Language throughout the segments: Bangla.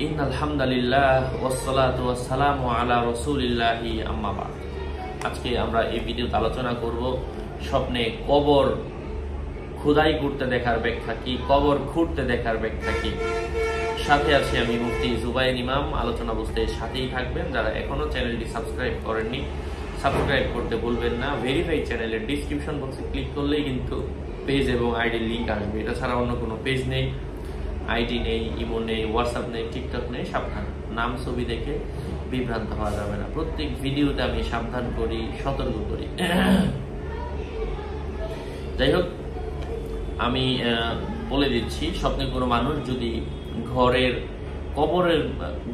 ইন্নাল হামদুলিল্লাহ ওয়াসসালাতু ওয়াসসালামু আলা রাসূলিল্লাহি আম্মা বাদ। আজকে আমরা এই ভিডিওতে আলোচনা করব স্বপ্নে কবর খোদাই করতে দেখার ব্যাখ্যা কি, কবর খুঁড়তে দেখার ব্যাখ্যা কি। সাথে আছি আমি মুফতি জুবায়ের ইমাম। আলোচনা বুঝতে সাথেই থাকবেন। যারা এখনো চ্যানেলটি সাবস্ক্রাইব করেননি, সাবস্ক্রাইব করতে ভুলবেন না। ভেরিফাই চ্যানেলের ডিসক্রিপশন বক্সে ক্লিক করলেই কিন্তু পেজ এবং আইডির লিঙ্ক আসবে। এটা ছাড়া অন্য কোনো পেজ নেই, আইডি নেই, ইমো নেই, হোয়াটসঅ্যাপ নেই, টিকটক নেই। সাবধান, নাম ছবি দেখে বিভ্রান্ত হওয়া যাবে না। প্রত্যেক ভিডিওতে আমি সাবধান করি, সতর্ক করি। যাই হোক, আমি বলে দিচ্ছি, স্বপ্নে কোনো মানুষ যদি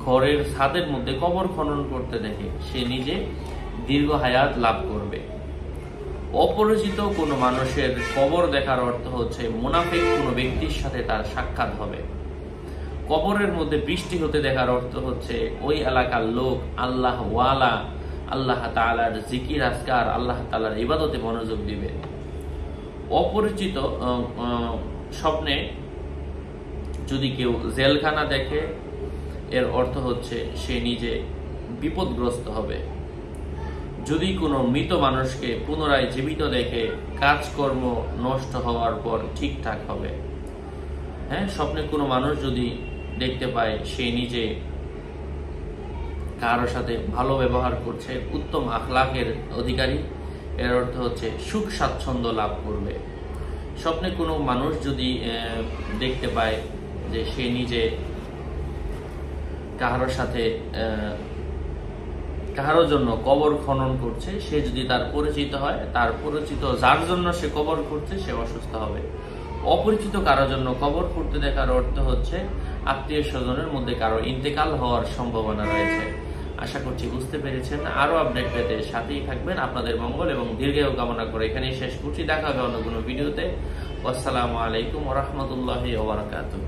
ঘরের ছাদের মধ্যে কবর খনন করতে দেখে, সে নিজে দীর্ঘ হায়াত লাভ করবে। অপরিচিত কোনো মানুষের কবর দেখার অর্থ হচ্ছে মুনাফিক কোনো ব্যক্তির সাথে তার সাক্ষাৎ হবে। কবরের মধ্যে বৃষ্টি হতে দেখার অর্থ হচ্ছে ওই এলাকার লোক আল্লাহ ওয়ালা, আল্লাহ তাআলার জিকির আজকার, আল্লাহ তাআলার ইবাদতে মনোযোগ দিবে। অপরিচিত স্বপ্নে যদি কেউ জেলখানা দেখে, এর অর্থ হচ্ছে সে নিজে বিপদগ্রস্ত হবে। যদি কোনো মৃত মানুষকে পুনরায় জীবিত দেখে, কাজকর্ম নষ্ট হওয়ার পর ঠিকঠাক হবে। হ্যাঁ, স্বপ্নে কোনো মানুষ যদি দেখতে পায় সে নিজে কারোর সাথে ভালো ব্যবহার করছে, উত্তম আখলাকের অধিকারী, এর অর্থ হচ্ছে সুখ স্বাচ্ছন্দ্য লাভ করবে। স্বপ্নে কোনো মানুষ যদি দেখতে পায় যে সে নিজে কাহারোর জন্য কবর খনন করছে, সে যদি তার পরিচিত হয়, তার পরিচিত যার জন্য সে কবর করছে সে অসুস্থ হবে। অপরিচিত কারোর জন্য কবর করতে দেখার অর্থ হচ্ছে আত্মীয় স্বজনের মধ্যে কারো ইন্তেকাল হওয়ার সম্ভাবনা রয়েছে। আশা করছি বুঝতে পেরেছেন। আরো আপডেট পেতে সাথেই থাকবেন। আপনাদের মঙ্গল এবং দীর্ঘায়ু কামনা করে এখানেই শেষ করছি। দেখা হবে অন্য কোনো ভিডিওতে। আসসালামু আলাইকুম ওয়া রাহমাতুল্লাহি ওয়া বারাকাতুহু।